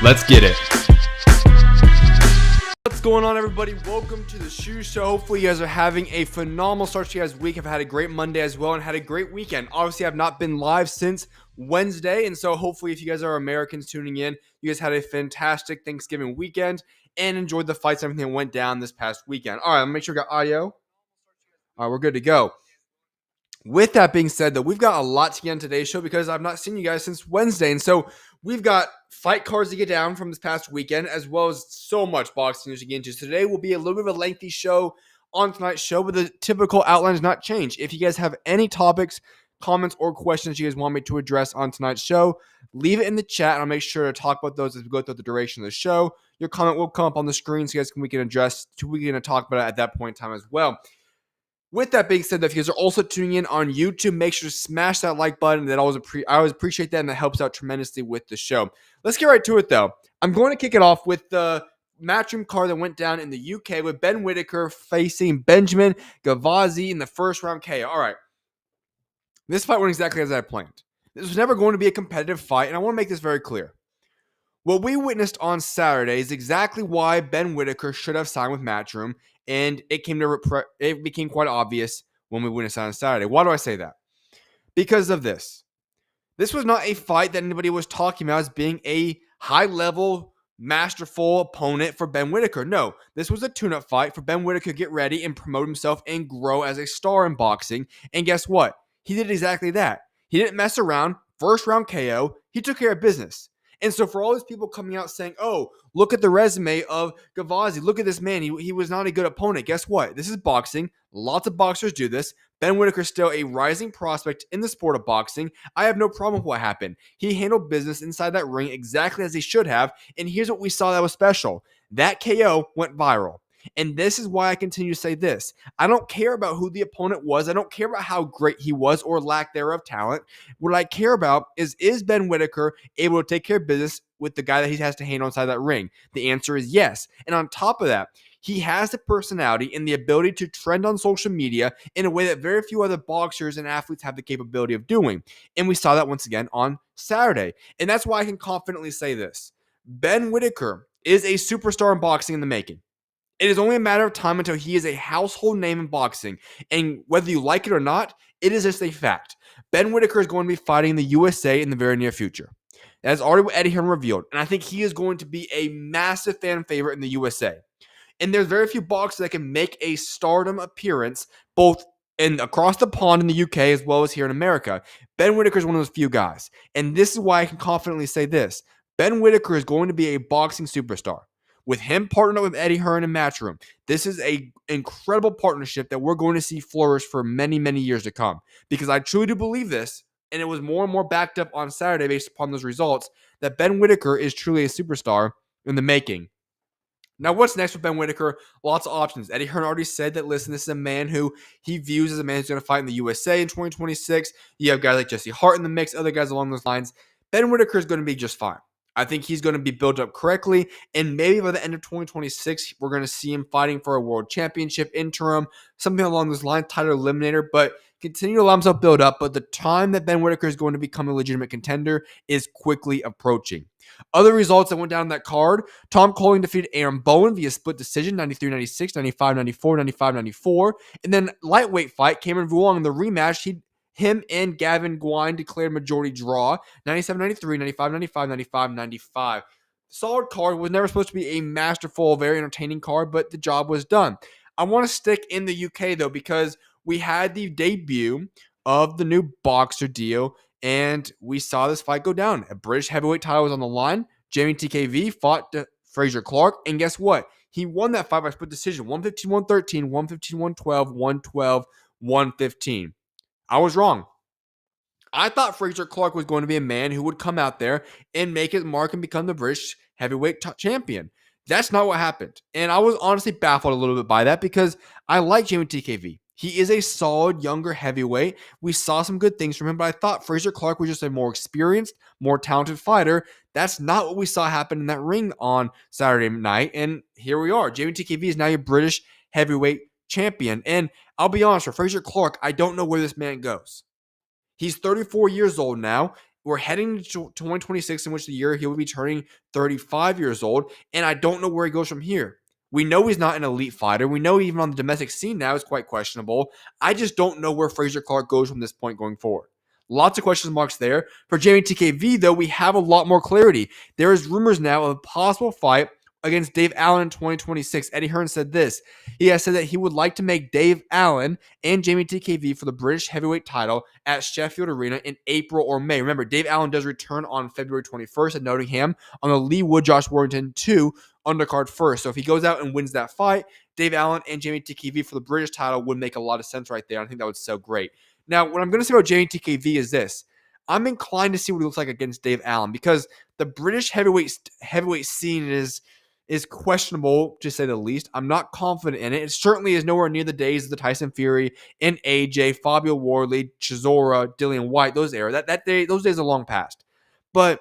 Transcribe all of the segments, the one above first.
Let's get it. What's going on, everybody? Welcome to the SchuZ Show. Hopefully you guys are having a phenomenal start to your guys' week. I've had a great Monday as well and had a great weekend. Obviously, I've not been live since Wednesday, and so hopefully if you guys are Americans tuning in, you guys had a fantastic Thanksgiving weekend and enjoyed the fights and everything that went down this past weekend. All right, I'm going to make sure we got audio. All right, we're good to go. With that being said, though, we've got a lot to get on today's show because I've not seen you guys since Wednesday. And so we've got fight cards to get down from this past weekend, as well as so much boxing news to get into. So today will be a little bit of a lengthy show on tonight's show, but the typical outline has not changed. If you guys have any topics, comments, or questions you guys want me to address on tonight's show, leave it in the chat, and I'll make sure to talk about those as we go through the duration of the show. Your comment will come up on the screen so we can talk about it at that point in time as well. With that being said, if you guys are also tuning in on YouTube, make sure to smash that like button. I always appreciate that, and that helps out tremendously with the show. Let's get right to it, though. I'm going to kick it off with the matchroom card that went down in the UK with Ben Whittaker facing Benjamin Gavazi in the first round KO. All right. This fight went exactly as I planned. This was never going to be a competitive fight, and I want to make this very clear. What we witnessed on Saturday is exactly why Ben Whittaker should have signed with Matchroom, and it became quite obvious when we witnessed on Saturday. Why do I say that? Because of this. This was not a fight that anybody was talking about as being a high-level, masterful opponent for Ben Whittaker. No, this was a tune-up fight for Ben Whittaker to get ready and promote himself and grow as a star in boxing. And guess what? He did exactly that. He didn't mess around. First round KO. He took care of business. And so for all these people coming out saying, oh, look at the resume of Gavazi. Look at this man. He was not a good opponent. Guess what? This is boxing. Lots of boxers do this. Ben Whittaker is still a rising prospect in the sport of boxing. I have no problem with what happened. He handled business inside that ring exactly as he should have. And here's what we saw that was special. That KO went viral. And this is why I continue to say this. I don't care about who the opponent was. I don't care about how great he was or lack thereof talent. What I care about is Ben Whittaker able to take care of business with the guy that he has to handle inside that ring? The answer is yes. And on top of that, he has the personality and the ability to trend on social media in a way that very few other boxers and athletes have the capability of doing. And we saw that once again on Saturday. And that's why I can confidently say this. Ben Whittaker is a superstar in boxing in the making. It is only a matter of time until he is a household name in boxing. And whether you like it or not, it is just a fact. Ben Whittaker is going to be fighting in the USA in the very near future. That is already what Eddie Hearn revealed. And I think he is going to be a massive fan favorite in the USA. And there's very few boxers that can make a stardom appearance both across the pond in the UK as well as here in America. Ben Whittaker is one of those few guys. And this is why I can confidently say this. Ben Whittaker is going to be a boxing superstar. With him partnered up with Eddie Hearn and Matchroom, this is an incredible partnership that we're going to see flourish for many, many years to come. Because I truly do believe this, and it was more and more backed up on Saturday based upon those results, that Ben Whittaker is truly a superstar in the making. Now, what's next with Ben Whittaker? Lots of options. Eddie Hearn already said that, listen, this is a man who he views as a man who's going to fight in the USA in 2026. You have guys like Jesse Hart in the mix, other guys along those lines. Ben Whittaker is going to be just fine. I think he's going to be built up correctly, and maybe by the end of 2026, we're going to see him fighting for a world championship interim, something along those lines, title eliminator, but continue to allow himself build up. But the time that Ben Whittaker is going to become a legitimate contender is quickly approaching. Other results that went down on that card, Tom Colling defeated Aaron Bowen via split decision, 93-96, 95-94, 95-94, and then lightweight fight, Cameron Vuong in the rematch, him and Gavin Gwine declared majority draw, 97-93, 95-95, 95-95. Solid card. Was never supposed to be a masterful, very entertaining card, but the job was done. I want to stick in the UK, though, because we had the debut of the new boxer deal, and we saw this fight go down. A British heavyweight title was on the line. Jeamie TKV fought Frazer Clarke, and guess what? He won that fight by split decision, 115-113, 115-112, 112-115. I was wrong. I thought Frazer Clarke was going to be a man who would come out there and make his mark and become the British heavyweight champion. That's not what happened. And I was honestly baffled a little bit by that because I like Jeamie TKV. He is a solid, younger heavyweight. We saw some good things from him, but I thought Frazer Clarke was just a more experienced, more talented fighter. That's not what we saw happen in that ring on Saturday night. And here we are. Jeamie TKV is now your British heavyweight champion. And I'll be honest, for Frazer Clarke, I don't know where this man goes. He's 34 years old now, We're heading to 2026, in which the year he will be turning 35 years old, and I don't know where he goes from here. We know he's not an elite fighter. We know even on the domestic scene now is quite questionable. I just don't know where Frazer Clarke goes from this point going forward. Lots of question marks there. For Jeamie TKV, though, we have a lot more clarity. There is rumors now of a possible fight against Dave Allen in 2026. Eddie Hearn said this. He has said that he would like to make Dave Allen and Jeamie TKV for the British heavyweight title at Sheffield Arena in April or May. Remember, Dave Allen does return on February 21st at Nottingham on the Lee Wood-Josh Warrington 2 undercard first. So if he goes out and wins that fight, Dave Allen and Jeamie TKV for the British title would make a lot of sense right there. I think that would sell great. Now, what I'm going to say about Jeamie TKV is this. I'm inclined to see what he looks like against Dave Allen because the British heavyweight scene is questionable, to say the least. I'm not confident in it. It certainly is nowhere near the days of the Tyson Fury and AJ, Fabio Wardley, Chisora, Dillian White, those days are long past. But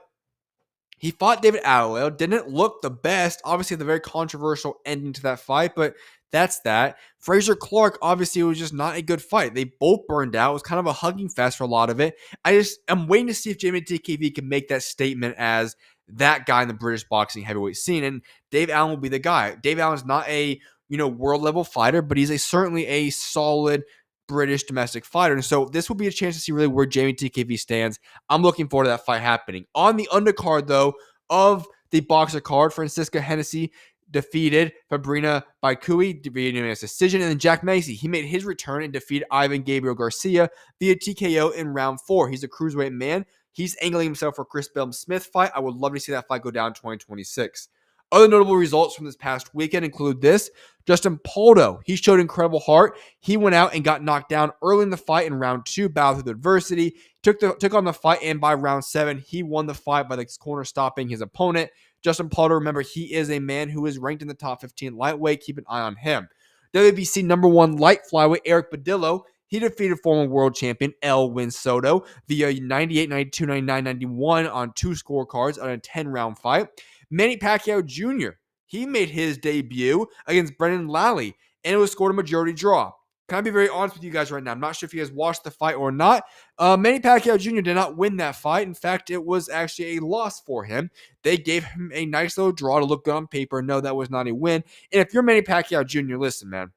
he fought David Atwell, didn't look the best. Obviously, the very controversial ending to that fight, but that's that. Frazer Clarke, obviously, it was just not a good fight. They both burned out. It was kind of a hugging fest for a lot of it. I'm waiting to see if Jeamie TKV can make that statement as that guy in the British boxing heavyweight scene, and Dave Allen will be the guy. Dave Allen's not a world level fighter, but he's certainly a solid British domestic fighter, and so this will be a chance to see really where Jeamie TKV stands. I'm looking forward to that fight happening. On the undercard, though, of the boxer card, Francisca Hennessy defeated Fabrina Baikui via unanimous decision, and then Jack Macy, he made his return and defeated Ivan Gabriel Garcia via TKO in round 4. He's a cruiserweight man. He's angling himself for Chris Bell-Smith fight. I would love to see that fight go down in 2026. Other notable results from this past weekend include this. Justin Poldo, he showed incredible heart. He went out and got knocked down early in the fight in round 2, battled through adversity, took on the fight, and by round 7, he won the fight by the corner stopping his opponent. Justin Poldo, remember, he is a man who is ranked in the top 15 lightweight. Keep an eye on him. WBC number 1 light flyweight Eric Badillo, he defeated former world champion Elwin Soto via 98, 92, 99, 91 on 2 scorecards on a 10-round fight. Manny Pacquiao Jr., he made his debut against Brendan Lally, and it was scored a majority draw. Can I be very honest with you guys right now? I'm not sure if you guys watched the fight or not. Manny Pacquiao Jr. did not win that fight. In fact, it was actually a loss for him. They gave him a nice little draw to look good on paper. No, that was not a win. And if you're Manny Pacquiao Jr., listen, man,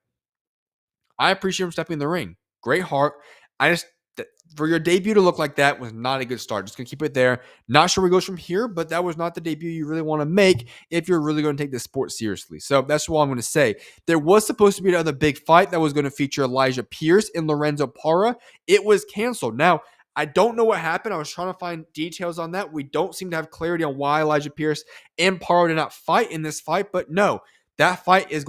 I appreciate him stepping in the ring. Great heart. For your debut to look like that was not a good start. Just going to keep it there. Not sure where it goes from here, but that was not the debut you really want to make if you're really going to take this sport seriously. So that's what I'm going to say. There was supposed to be another big fight that was going to feature Elijah Pierce and Lorenzo Parra. It was canceled. Now, I don't know what happened. I was trying to find details on that. We don't seem to have clarity on why Elijah Pierce and Parra did not fight in this fight, but no. That fight has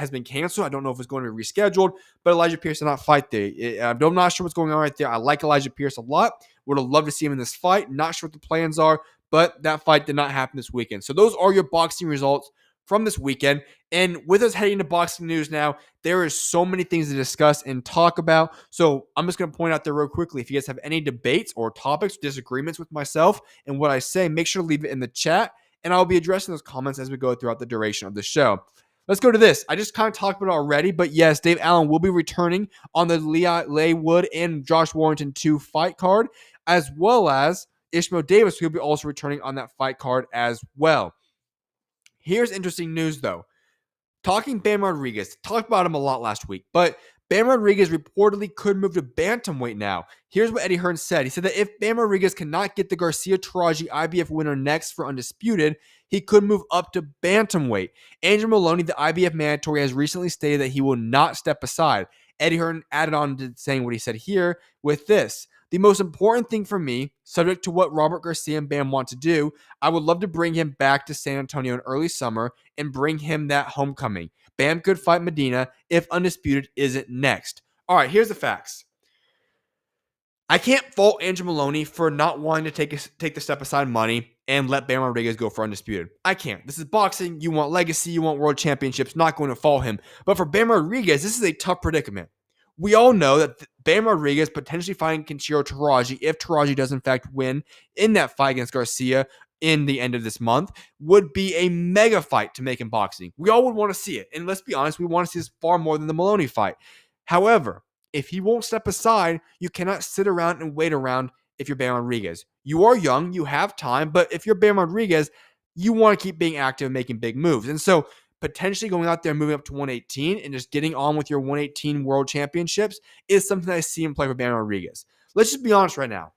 been canceled. I don't know if it's going to be rescheduled, but Elijah Pierce did not fight there. I'm not sure what's going on right there. I like Elijah Pierce a lot. Would have loved to see him in this fight. Not sure what the plans are, but that fight did not happen this weekend. So those are your boxing results from this weekend. And with us heading to boxing news now, there is so many things to discuss and talk about. So I'm just going to point out there real quickly. If you guys have any debates or topics, disagreements with myself and what I say, make sure to leave it in the chat. And I'll be addressing those comments as we go throughout the duration of the show. Let's go to this. I just kind of talked about it already, but yes, Dave Allen will be returning on the Leigh Wood and Josh Warrington 2 fight card, as well as Ishmael Davis, who will be also returning on that fight card as well. Here's interesting news, though. Talking Bam Rodriguez, talked about him a lot last week, but Bam Rodriguez reportedly could move to bantamweight now. Here's what Eddie Hearn said. He said that if Bam Rodriguez cannot get the Garcia-Taraji IBF winner next for Undisputed, he could move up to bantamweight. Andrew Maloney, the IBF mandatory, has recently stated that he will not step aside. Eddie Hearn added on to saying what he said here with this. The most important thing for me, subject to what Robert Garcia and Bam want to do, I would love to bring him back to San Antonio in early summer and bring him that homecoming. Bam could fight Medina if Undisputed isn't next. All right, here's the facts. I can't fault Andrew Maloney for not wanting to take the step aside money and let Bam Rodriguez go for Undisputed. I can't. This is boxing. You want legacy. You want world championships. Not going to fault him. But for Bam Rodriguez, this is a tough predicament. We all know that Bam Rodriguez potentially fighting Kenshiro Taraji, if Taraji does in fact win in that fight against Garcia in the end of this month, would be a mega fight to make in boxing. We all would want to see it. And let's be honest, we want to see this far more than the Maloney fight. However, if he won't step aside, you cannot sit around and wait around if you're Bam Rodriguez. You are young, you have time, but if you're Bam Rodriguez, you want to keep being active and making big moves. And so potentially going out there and moving up to 118 and just getting on with your 118 world championships is something I see him play for Bam Rodriguez. Let's just be honest right now.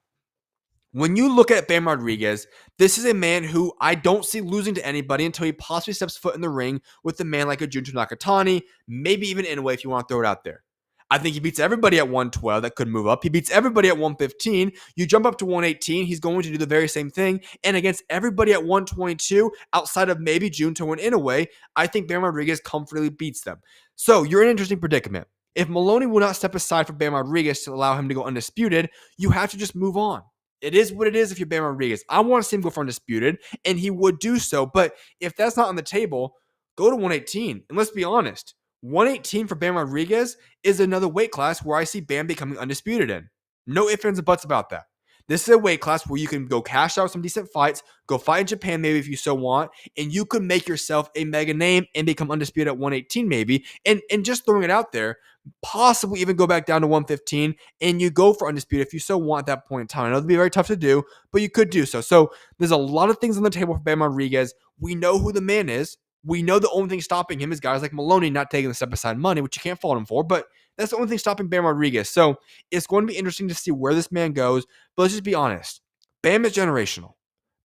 When you look at Bam Rodriguez, this is a man who I don't see losing to anybody until he possibly steps foot in the ring with a man like a Junto Nakatani, maybe even Inoue if you want to throw it out there. I think he beats everybody at 112 that could move up. He beats everybody at 115. You jump up to 118, he's going to do the very same thing. And against everybody at 122, outside of maybe Junto and Inoue, I think Bam Rodriguez comfortably beats them. So you're in an interesting predicament. If Maloney will not step aside for Bam Rodriguez to allow him to go undisputed, you have to just move on. It is what it is if you're Bam Rodriguez. I want to see him go for undisputed, and he would do so. But if that's not on the table, go to 118. And let's be honest, 118 for Bam Rodriguez is another weight class where I see Bam becoming undisputed in. No ifs, ands, and buts about that. This is a weight class where you can go cash out some decent fights, go fight in Japan maybe if you so want, and you could make yourself a mega name and become undisputed at 118 maybe. And just throwing it out there, possibly even go back down to 115 and you go for undisputed if you so want at that point in time. I know it'll be very tough to do, but you could do so. So there's a lot of things on the table for Bam Rodriguez. We know who the man is. We know the only thing stopping him is guys like Maloney not taking the step aside money, which you can't fault him for, but that's the only thing stopping Bam Rodriguez. So it's going to be interesting to see where this man goes, but let's just be honest. Bam is generational.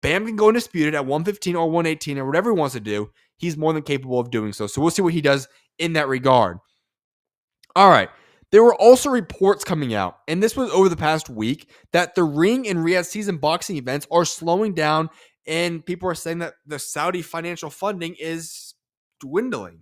Bam can go undisputed at 115 or 118 or whatever he wants to do. He's more than capable of doing so. So we'll see what he does in that regard. All right. There were also reports coming out, and this was over the past week, that the Ring and Riyadh season boxing events are slowing down, and people are saying that the Saudi financial funding is dwindling.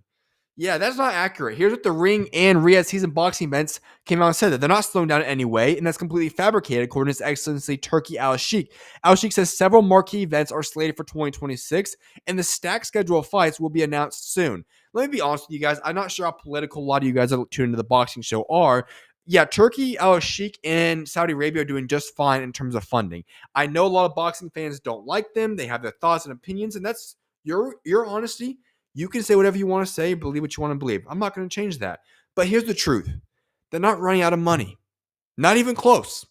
Yeah, that's not accurate. Here's what the Ring and Riyadh season boxing events came out and said, that they're not slowing down in any way, and that's completely fabricated, according to His Excellency Turki Al-Sheikh. Al-Sheikh says several marquee events are slated for 2026, and the stacked schedule of fights will be announced soon. Let me be honest with you guys. I'm not sure how political a lot of you guys that tune into the boxing show are. Yeah, Turki Al-Sheikh and Saudi Arabia are doing just fine in terms of funding. I know a lot of boxing fans don't like them. They have their thoughts and opinions, and that's your honesty. You can say whatever you want to say, believe what you want to believe. I'm not going to change that. But here's the truth. They're not running out of money. Not even close.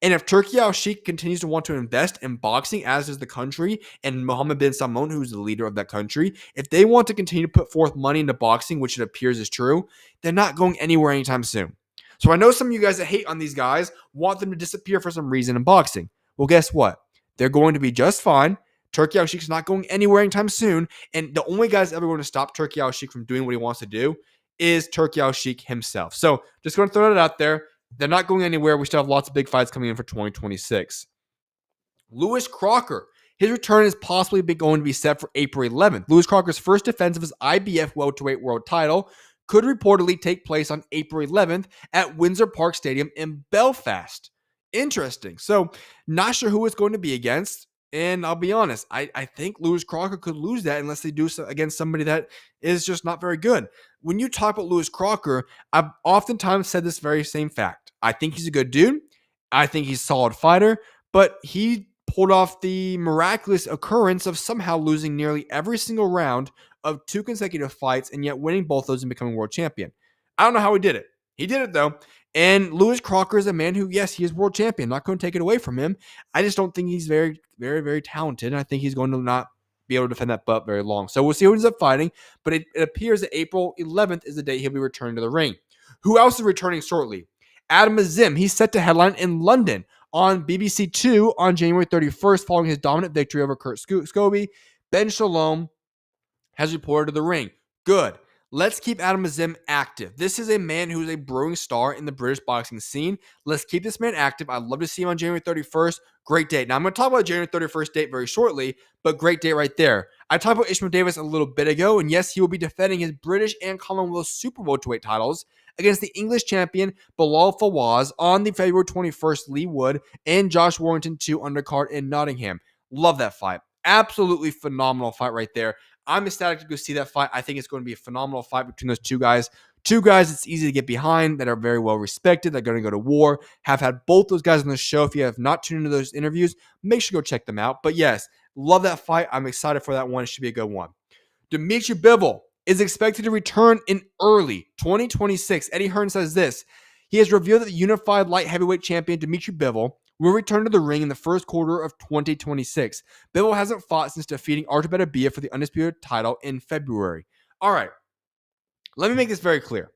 And if Turki Al-Sheikh continues to want to invest in boxing, as does the country, and Mohammed bin Salman, who's the leader of that country, if they want to continue to put forth money into boxing, which it appears is true, they're not going anywhere anytime soon. So I know some of you guys that hate on these guys want them to disappear for some reason in boxing. Well, guess what? They're going to be just fine. Turki Al-Sheikh's not going anywhere anytime soon. And the only guy that's ever going to stop Turki Al-Sheikh from doing what he wants to do is Turki Al-Sheikh himself. So just going to throw that out there. They're not going anywhere. We still have lots of big fights coming in for 2026. Lewis Crocker. His return is possibly going to be set for April 11th. Lewis Crocker's first defense of his IBF welterweight world title could reportedly take place on April 11th at Windsor Park Stadium in Belfast. Interesting. So not sure who it's going to be against. And I'll be honest, I think Lewis Crocker could lose that unless they do so against somebody that is just not very good. When you talk about Lewis Crocker, I've oftentimes said this very same fact. I think he's a good dude. I think he's a solid fighter, but he pulled off the miraculous occurrence of somehow losing nearly every single round of 2 consecutive fights and yet winning both those and becoming world champion. I don't know how he did it. He did it though. And Lewis Crocker is a man who, yes, he is world champion. Not going to take it away from him. I just don't think he's very, very, very talented. And I think he's going to not be able to defend that belt very long. So we'll see who ends up fighting. But it appears that April 11th is the day he'll be returning to the ring. Who else is returning shortly? Adam Azim. He's set to headline in London on BBC 2 on January 31st following his dominant victory over Kurt Scobie. Ben Shalom has reported to the ring. Good. Let's keep Adam Azim active. This is a man who is a brewing star in the British boxing scene. Let's keep this man active. I'd love to see him on January 31st. Great date. Now, I'm going to talk about January 31st date very shortly, but great date right there. I talked about Ishmael Davis a little bit ago, and yes, he will be defending his British and Commonwealth super welterweight titles against the English champion Bilal Fawaz on the February 21st Lee Wood and Josh Warrington 2 undercard in Nottingham. Love that fight. Absolutely phenomenal fight right there. I'm ecstatic to go see that fight. I think it's going to be a phenomenal fight between those two guys. Two guys it's easy to get behind, that are very well respected. They're going to go to war. Have had both those guys on the show. If you have not tuned into those interviews, make sure to go check them out. But yes, love that fight. I'm excited for that one. It should be a good one. Dimitri Bivol is expected to return in early 2026. Eddie Hearn says this. He has revealed that the unified light heavyweight champion Dimitri Bivol will return to the ring in the first quarter of 2026. Bivol hasn't fought since defeating Artur Beterbiev for the undisputed title in February. All right, let me make this very clear.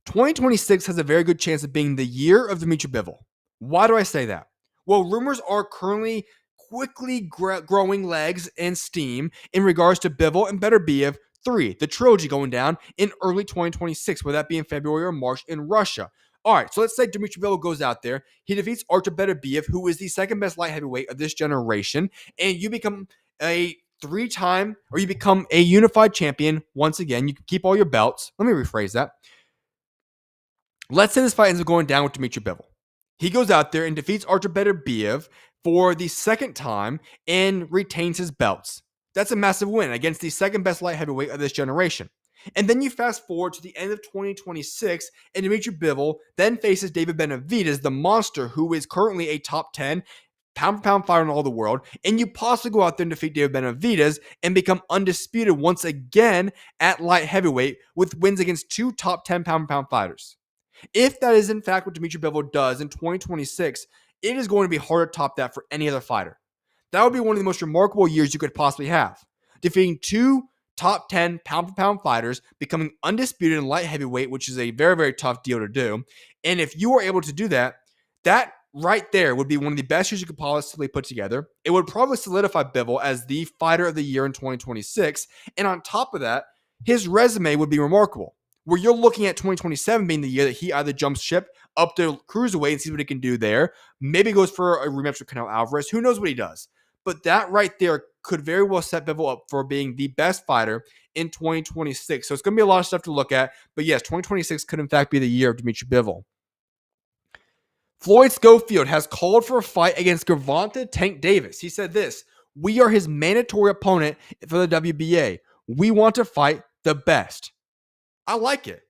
2026 has a very good chance of being the year of Dimitri Bivol. Why do I say that? Well, rumors are currently quickly growing legs and steam in regards to Bivol and Beterbiev 3, the trilogy going down in early 2026, whether that be in February or March in Russia. All right, so let's say Dimitri Bivol goes out there. He defeats Artur Beterbiev, who is the second best light heavyweight of this generation, and you become a you become a unified champion once again. You can keep all your belts. Let me rephrase that. Let's say this fight ends up going down with Dimitri Bivol. He goes out there and defeats Artur Beterbiev for the second time and retains his belts. That's a massive win against the second best light heavyweight of this generation. And then you fast forward to the end of 2026, and Dimitri Bivol then faces David Benavidez, the monster, who is currently a top 10 pound-for-pound fighter in all the world, and you possibly go out there and defeat David Benavidez and become undisputed once again at light heavyweight with wins against 2 top 10 pound-for-pound fighters. If that is in fact what Dimitri Bivol does in 2026, it is going to be hard to top that for any other fighter. That would be one of the most remarkable years you could possibly have. Defeating 2 top 10 pound-for-pound fighters, becoming undisputed in light heavyweight, which is a very, very tough deal to do. And if you are able to do that, that right there would be one of the best years you could possibly put together. It would probably solidify Bivol as the fighter of the year in 2026. And on top of that, his resume would be remarkable, where you're looking at 2027 being the year that he either jumps ship up to cruiserweight and sees what he can do there, maybe goes for a rematch with Canelo Alvarez, who knows what he does. But that right there could very well set Bivol up for being the best fighter in 2026. So it's going to be a lot of stuff to look at. But yes, 2026 could in fact be the year of Dimitri Bivol. Floyd Schofield has called for a fight against Gervonta Tank Davis. He said this: "We are his mandatory opponent for the WBA. We want to fight the best." I like it.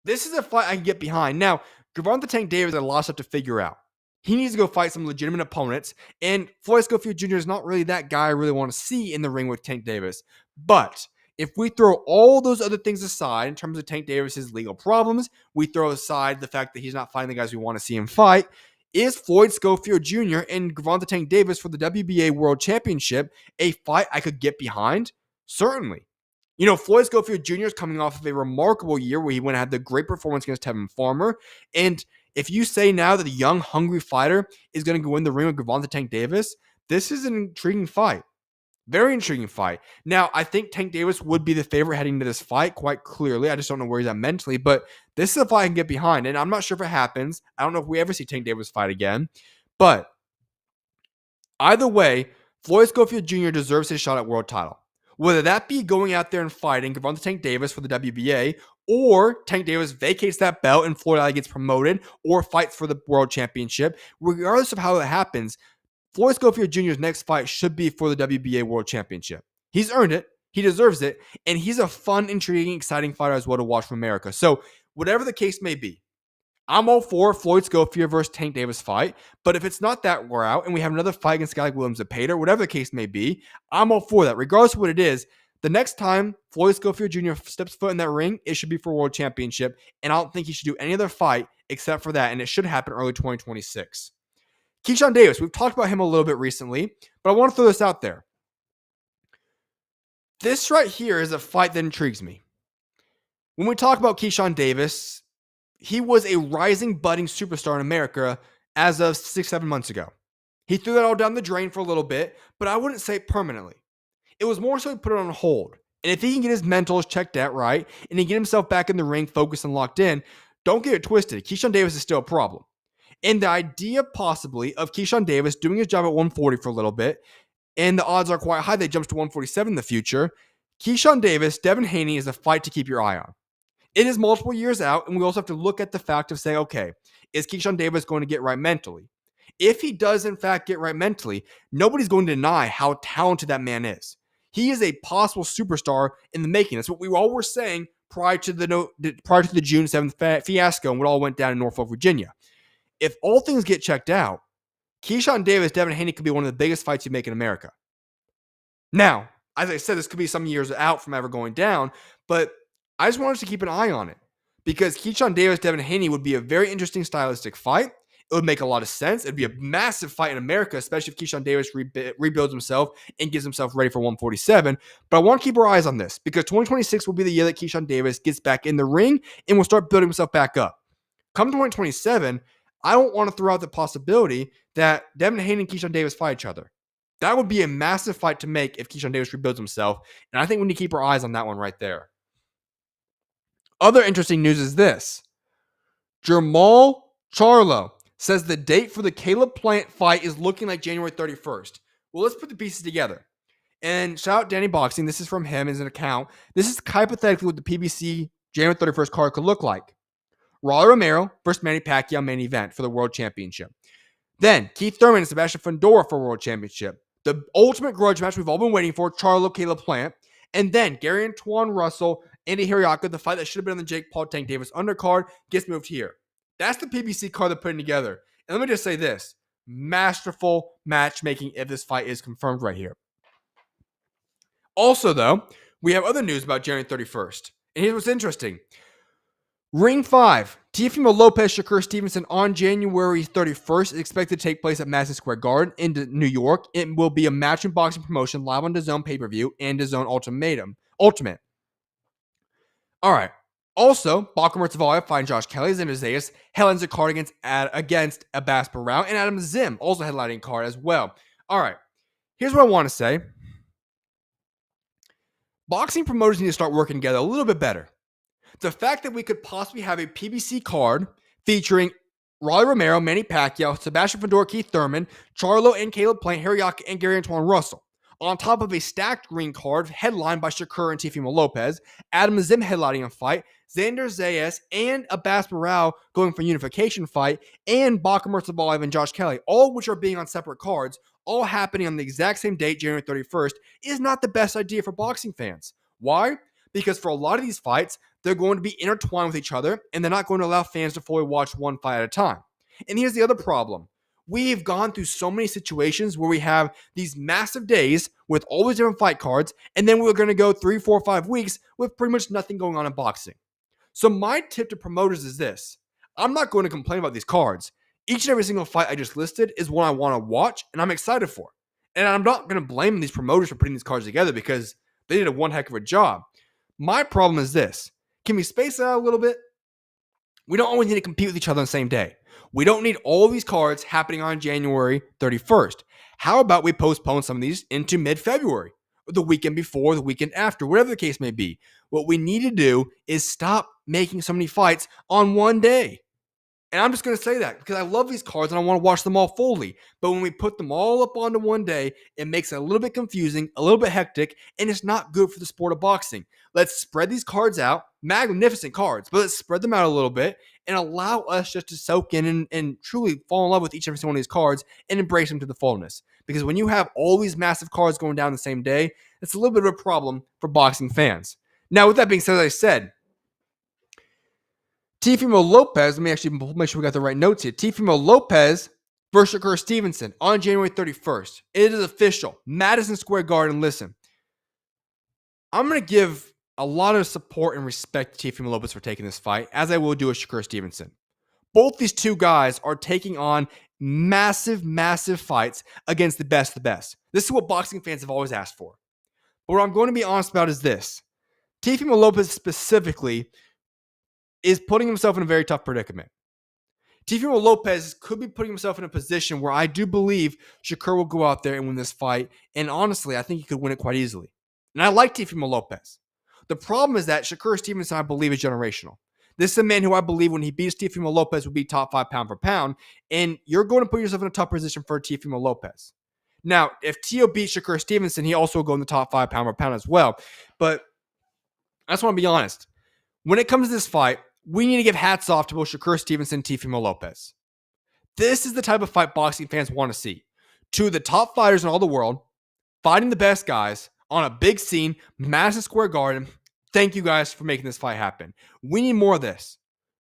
This is a fight I can get behind. Now, Gervonta Tank Davis has a lot of stuff to figure out. He needs to go fight some legitimate opponents, and Floyd Schofield Jr. is not really that guy I really want to see in the ring with Tank Davis. But if we throw all those other things aside in terms of Tank Davis's legal problems, we throw aside the fact that he's not fighting the guys we want to see him fight, is Floyd Schofield Jr. and Gervonta Tank Davis for the WBA World Championship a fight I could get behind? Certainly. You know, Floyd Schofield Jr. is coming off of a remarkable year where he went and had the great performance against Tevin Farmer. And if you say now that the young, hungry fighter is going to go in the ring with Gervonta Tank Davis, this is an intriguing fight. Very intriguing fight. Now, I think Tank Davis would be the favorite heading into this fight, quite clearly. I just don't know where he's at mentally, but this is a fight I can get behind, and I'm not sure if it happens. I don't know if we ever see Tank Davis fight again, but either way, Floyd Schofield Jr. deserves his shot at world title. Whether that be going out there and fighting Gervonta Tank Davis for the WBA, or Tank Davis vacates that belt and Floyd either gets promoted or fights for the world championship, regardless of how it happens, Floyd Schofield Jr.'s next fight should be for the WBA World Championship. He's earned it. He deserves it. And he's a fun, intriguing, exciting fighter as well to watch from America. So whatever the case may be, I'm all for Floyd Schofield versus Tank Davis fight. But if it's not that route and we have another fight against a guy like William Zepeda, whatever the case may be, I'm all for that. Regardless of what it is, the next time Floyd Schofield Jr. steps foot in that ring, it should be for a world championship. And I don't think he should do any other fight except for that. And it should happen early 2026. Keyshawn Davis, we've talked about him a little bit recently, but I want to throw this out there. This right here is a fight that intrigues me. When we talk about Keyshawn Davis, he was a rising, budding superstar in America as of 6-7 months ago. He threw that all down the drain for a little bit, but I wouldn't say permanently. It was more so he put it on hold. And if he can get his mentals checked out right, and he get himself back in the ring, focused and locked in, don't get it twisted. Keyshawn Davis is still a problem. And the idea possibly of Keyshawn Davis doing his job at 140 for a little bit, and the odds are quite high that he jumps to 147 in the future. Keyshawn Davis, Devin Haney is a fight to keep your eye on. It is multiple years out, and we also have to look at the fact of saying, okay, is Keyshawn Davis going to get right mentally? If he does, in fact, get right mentally, nobody's going to deny how talented that man is. He is a possible superstar in the making. That's what we all were saying prior to the June 7th fiasco and what all went down in Norfolk, Virginia. If all things get checked out, Keyshawn Davis, Devin Haney could be one of the biggest fights you make in America. Now, as I said, this could be some years out from ever going down, but I just want us to keep an eye on it because Keyshawn Davis, Devin Haney would be a very interesting stylistic fight. It would make a lot of sense. It'd be a massive fight in America, especially if Keyshawn Davis rebuilds himself and gets himself ready for 147. But I want to keep our eyes on this because 2026 will be the year that Keyshawn Davis gets back in the ring and will start building himself back up. Come 2027, I don't want to throw out the possibility that Devin Haney and Keyshawn Davis fight each other. That would be a massive fight to make if Keyshawn Davis rebuilds himself. And I think we need to keep our eyes on that one right there. Other interesting news is this. Jamal Charlo says the date for the Caleb Plant fight is looking like January 31st. Well, let's put the pieces together. And shout out Danny Boxing. This is from him as an account. This is hypothetically what the PBC January 31st card could look like. Rolly Romero versus Manny Pacquiao main event for the World Championship. Then Keith Thurman and Sebastian Fundora for World Championship. The ultimate grudge match we've all been waiting for, Charlo, Caleb Plant. And then Gary Antoine Russell, Andy Hiriaka, the fight that should have been on the Jake Paul Tank Davis undercard, gets moved here. That's the PBC card they're putting together. And let me just say this. Masterful matchmaking if this fight is confirmed right here. Also, though, we have other news about January 31st. And here's what's interesting. Ring 5, Teofimo Lopez, Shakur Stevenson on January 31st is expected to take place at Madison Square Garden in New York. It will be a match and boxing promotion live on DAZN pay-per-view and DAZN Ultimate. All right. Also, Bakum Murtazavayev fighting Josh Kelly, Xander Zayas headlines a card against Abbas Barrow, and Adam Zim also headlining card as well. All right. Here's what I want to say. Boxing promoters need to start working together a little bit better. The fact that we could possibly have a PBC card featuring Rolly Romero, Manny Pacquiao, Sebastian Fundora, Keith Thurman, Charlo and Caleb Plant, Hiriaka, and Gary Antoine Russell, on top of a stacked green card headlined by Shakur and Teofimo Lopez, Adam Zim headlining a fight, Xander Zayas and Abbas Barrow going for a unification fight, and Bakum Murtazavayev and Josh Kelly, all which are being on separate cards, all happening on the exact same date, January 31st, is not the best idea for boxing fans. Why? Because for a lot of these fights, they're going to be intertwined with each other, and they're not going to allow fans to fully watch one fight at a time. And here's the other problem. We've gone through so many situations where we have these massive days with all these different fight cards, and then we're going to go 3, 4, 5 weeks with pretty much nothing going on in boxing. So my tip to promoters is this. I'm not going to complain about these cards. Each and every single fight I just listed is one I want to watch, and I'm excited for. And I'm not going to blame these promoters for putting these cards together because they did a one heck of a job. My problem is this. Can we space it out a little bit? We don't always need to compete with each other on the same day. We don't need all these cards happening on January 31st. How about we postpone some of these into mid-February, or the weekend before, the weekend after, whatever the case may be. What we need to do is stop making so many fights on one day. And I'm just going to say that because I love these cards and I want to watch them all fully. But when we put them all up onto one day, it makes it a little bit confusing, a little bit hectic, and it's not good for the sport of boxing. Let's spread these cards out, magnificent cards, but let's spread them out a little bit and allow us just to soak in and truly fall in love with each and every single one of these cards and embrace them to the fullness. Because when you have all these massive cards going down the same day, it's a little bit of a problem for boxing fans. Now, with that being said, as I said, Teofimo Lopez, let me actually make sure we got the right notes here. Teofimo Lopez versus Shakur Stevenson on January 31st. It is official. Madison Square Garden. Listen, I'm going to give a lot of support and respect to Teofimo Lopez for taking this fight, as I will do with Shakur Stevenson. Both these two guys are taking on massive, massive fights against the best of the best. This is what boxing fans have always asked for. But what I'm going to be honest about is this. Teofimo Lopez specifically is putting himself in a very tough predicament. Teofimo Lopez could be putting himself in a position where I do believe Shakur will go out there and win this fight. And honestly, I think he could win it quite easily. And I like Teofimo Lopez. The problem is that Shakur Stevenson, I believe, is generational. This is a man who I believe when he beats Teofimo Lopez will be top 5 pound for pound. And you're going to put yourself in a tough position for Teofimo Lopez. Now, if Teo beats Shakur Stevenson, he also will go in the top 5 pound for pound as well. But I just want to be honest. When it comes to this fight, we need to give hats off to both Shakur Stevenson and Teofimo Lopez. This is the type of fight boxing fans want to see. Two of the top fighters in all the world, fighting the best guys on a big scene, Madison Square Garden. Thank you guys for making this fight happen. We need more of this.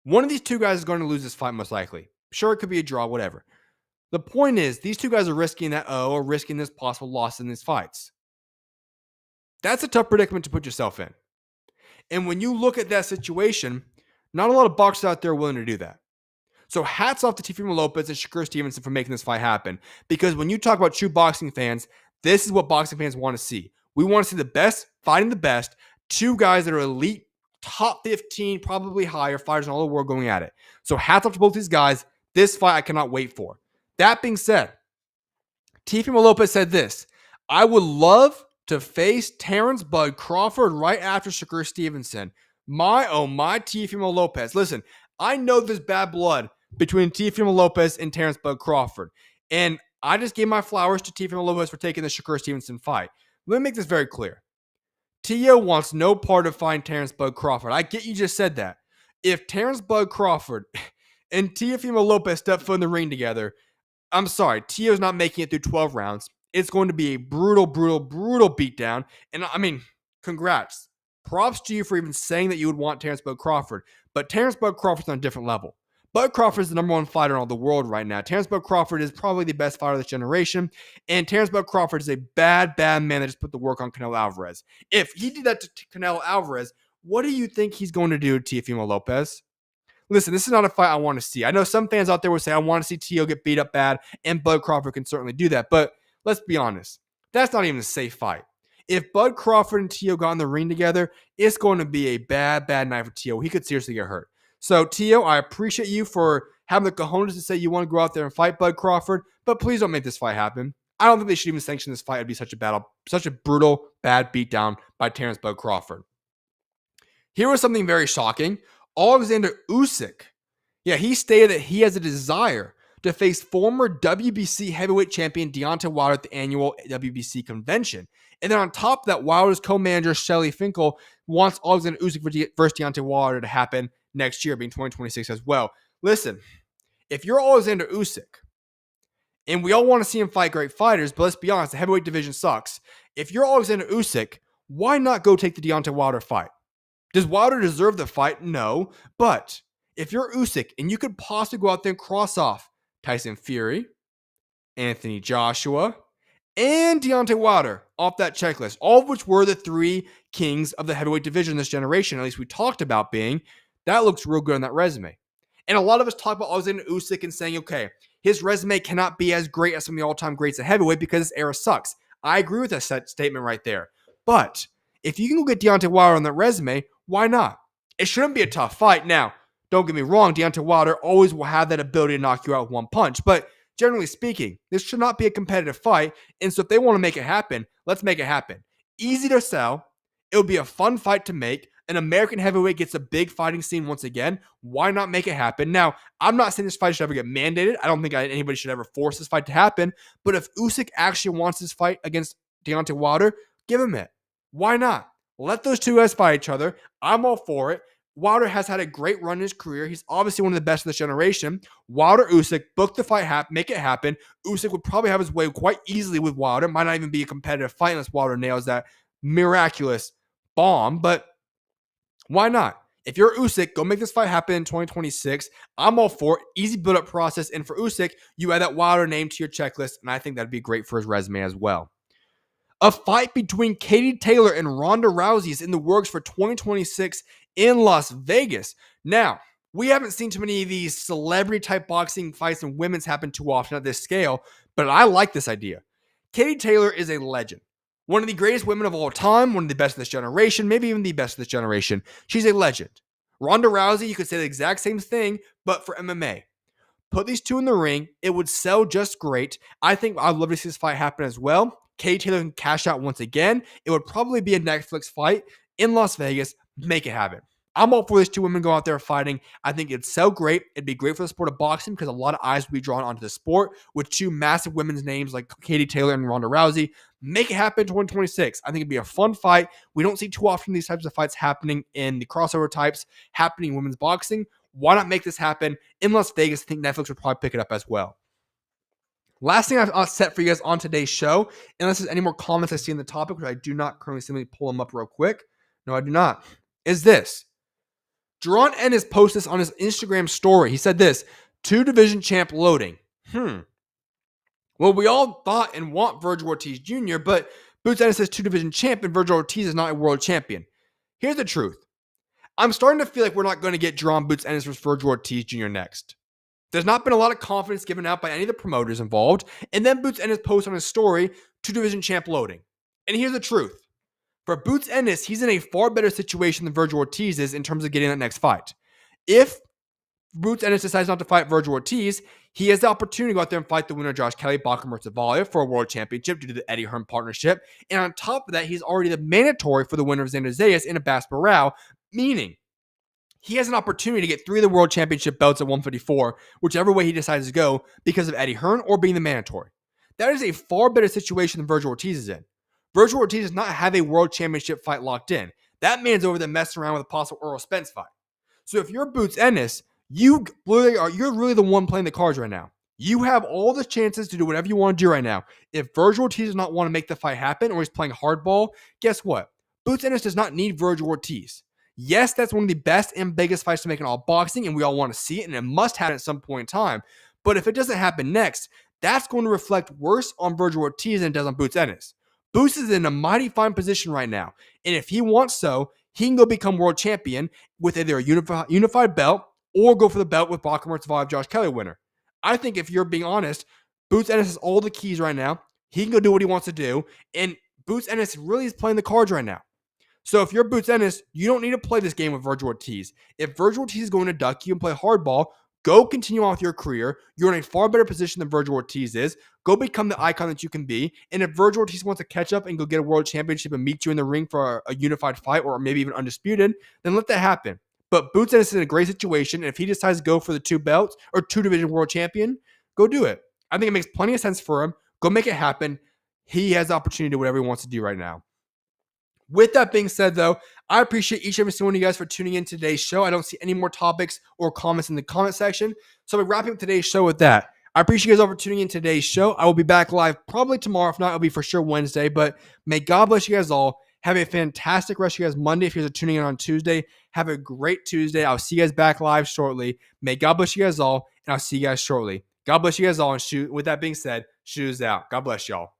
One of these two guys is going to lose this fight most likely. Sure, it could be a draw, whatever. The point is, these two guys are risking that O or risking this possible loss in these fights. That's a tough predicament to put yourself in. And when you look at that situation, not a lot of boxers out there are willing to do that. So hats off to Teofimo Lopez and Shakur Stevenson for making this fight happen. Because when you talk about true boxing fans, this is what boxing fans want to see. We want to see the best fighting the best. Two guys that are elite, top 15, probably higher fighters in all the world going at it. So hats off to both these guys. This fight I cannot wait for. That being said, Teofimo Lopez said this: I would love to face Terence Bud Crawford right after Shakur Stevenson. My, oh my, Teofimo Lopez. Listen, I know there's bad blood between Teofimo Lopez and Terence Bud Crawford. And I just gave my flowers to Teofimo Lopez for taking the Shakur Stevenson fight. Let me make this very clear. Tio wants no part of fighting Terence Bud Crawford. I get you just said that. If Terence Bud Crawford and Teofimo Lopez step foot in the ring together, I'm sorry, Tio's not making it through 12 rounds. It's going to be a brutal, brutal, brutal beatdown. And I mean, congrats. Props to you for even saying that you would want Terence Bud Crawford. But Terence Bud Crawford's on a different level. Bud Crawford is the number one fighter in all the world right now. Terence Bud Crawford is probably the best fighter of this generation. And Terence Bud Crawford is a bad, bad man that just put the work on Canelo Alvarez. If he did that to Canelo Alvarez, what do you think he's going to do to Teofimo Lopez? Listen, this is not a fight I want to see. I know some fans out there will say, I want to see Tio get beat up bad, and Bud Crawford can certainly do that. But let's be honest. That's not even a safe fight. If Bud Crawford and Tio got in the ring together, it's going to be a bad, bad night for Tio. He could seriously get hurt. So, Tio, I appreciate you for having the cojones to say you want to go out there and fight Bud Crawford, but please don't make this fight happen. I don't think they should even sanction this fight. It'd be such a brutal, bad beatdown by Terence Bud Crawford. Here was something very shocking. Oleksandr Usyk. Yeah, he stated that he has a desire to face former WBC heavyweight champion Deontay Wilder at the annual WBC convention. And then on top of that, Wilder's co-manager Shelly Finkel wants Oleksandr Usyk versus Deontay Wilder to happen next year, being 2026 as well. Listen, if you're Oleksandr Usyk, and we all want to see him fight great fighters, but let's be honest, the heavyweight division sucks. If you're Oleksandr Usyk, why not go take the Deontay Wilder fight? Does Wilder deserve the fight? No. But if you're Usyk and you could possibly go out there and cross off Tyson Fury, Anthony Joshua, and Deontay Wilder off that checklist, all of which were the three kings of the heavyweight division this generation, at least we talked about being, that looks real good on that resume. And a lot of us talk about Oleksandr Usyk and saying, okay, his resume cannot be as great as some of the all-time greats at heavyweight because his era sucks. I agree with that statement right there. But if you can go get Deontay Wilder on that resume, why not? It shouldn't be a tough fight. Now, don't get me wrong, Deontay Wilder always will have that ability to knock you out with one punch. But generally speaking, this should not be a competitive fight. And so if they want to make it happen, let's make it happen. Easy to sell. It'll be a fun fight to make. An American heavyweight gets a big fighting scene once again. Why not make it happen? Now, I'm not saying this fight should ever get mandated. I don't think anybody should ever force this fight to happen. But if Usyk actually wants this fight against Deontay Wilder, give him it. Why not? Let those two guys fight each other. I'm all for it. Wilder has had a great run in his career. He's obviously one of the best of this generation. Wilder, Usyk, book the fight, make it happen. Usyk would probably have his way quite easily with Wilder. Might not even be a competitive fight unless Wilder nails that miraculous bomb. But why not? If you're Usyk, go make this fight happen in 2026. I'm all for it. Easy build-up process. And for Usyk, you add that Wilder name to your checklist, and I think that'd be great for his resume as well. A fight between Katie Taylor and Ronda Rousey is in the works for 2026 in Las Vegas. Now, we haven't seen too many of these celebrity-type boxing fights and women's happen too often at this scale, but I like this idea. Katie Taylor is a legend. One of the greatest women of all time, one of the best of this generation, maybe even the best of this generation. She's a legend. Ronda Rousey, you could say the exact same thing, but for MMA. Put these two in the ring. It would sell just great. I think I'd love to see this fight happen as well. Katie Taylor can cash out once again. It would probably be a Netflix fight in Las Vegas. Make it happen. I'm all for these two women go out there fighting. I think it'd sell great. It'd be great for the sport of boxing because a lot of eyes would be drawn onto the sport with two massive women's names like Katie Taylor and Ronda Rousey. Make it happen in 2026. I think it'd be a fun fight. We don't see too often these types of fights happening in the crossover types happening in women's boxing. Why not make this happen in Las Vegas? I think Netflix would probably pick it up as well. Last thing I've set for you guys on today's show, unless there's any more comments I see in the topic, which I do not currently see, let me pull them up real quick. No, I do not. Is this. Jerron Ennis posted this on his Instagram story. He said this, 2-division champ loading. Well, we all thought and want Vergil Ortiz Jr., but Boots Ennis says 2-division champ and Vergil Ortiz is not a world champion. Here's the truth. I'm starting to feel like we're not going to get Jerron Boots Ennis versus Vergil Ortiz Jr. next. There's not been a lot of confidence given out by any of the promoters involved. And then Boots Ennis posts on his story, 2-division champ loading. And here's the truth. For Boots Ennis, he's in a far better situation than Vergil Ortiz is in terms of getting that next fight. If Boots Ennis decides not to fight Vergil Ortiz, he has the opportunity to go out there and fight the winner Josh Kelly, Bakum Murtavaliev for a world championship due to the Eddie Hearn partnership. And on top of that, he's already the mandatory for the winner of Xander Zayas in a Bas Barao, meaning he has an opportunity to get 3 of the world championship belts at 154, whichever way he decides to go, because of Eddie Hearn or being the mandatory. That is a far better situation than Vergil Ortiz is in. Vergil Ortiz does not have a world championship fight locked in. That man's over there messing around with a possible Earl Spence fight. So if you're Boots Ennis, you're really the one playing the cards right now. You have all the chances to do whatever you want to do right now. If Vergil Ortiz does not want to make the fight happen or he's playing hardball, guess what? Boots Ennis does not need Vergil Ortiz. Yes, that's one of the best and biggest fights to make in all boxing, and we all want to see it, and it must happen at some point in time. But if it doesn't happen next, that's going to reflect worse on Vergil Ortiz than it does on Boots Ennis. Boots is in a mighty fine position right now, and if he wants so, he can go become world champion with either a unified belt or go for the belt with Bakum Murtavaliev, Josh Kelly winner. I think if you're being honest, Boots Ennis has all the keys right now. He can go do what he wants to do, and Boots Ennis really is playing the cards right now. So if you're Boots Ennis, you don't need to play this game with Vergil Ortiz. If Vergil Ortiz is going to duck you and play hardball, go continue on with your career. You're in a far better position than Vergil Ortiz is. Go become the icon that you can be. And if Vergil Ortiz wants to catch up and go get a world championship and meet you in the ring for a unified fight or maybe even undisputed, then let that happen. But Boots Ennis is in a great situation. And if he decides to go for the 2 belts or 2-division world champion, go do it. I think it makes plenty of sense for him. Go make it happen. He has the opportunity to do whatever he wants to do right now. With that being said, though, I appreciate each and every single one of you guys for tuning in to today's show. I don't see any more topics or comments in the comment section. So we're wrapping up today's show with that. I appreciate you guys all for tuning in to today's show. I will be back live probably tomorrow. If not, it'll be for sure Wednesday. But may God bless you guys all. Have a fantastic rest of you guys Monday. If you guys are tuning in on Tuesday, have a great Tuesday. I'll see you guys back live shortly. May God bless you guys all, and I'll see you guys shortly. God bless you guys all. And with that being said, SchuZ out. God bless y'all.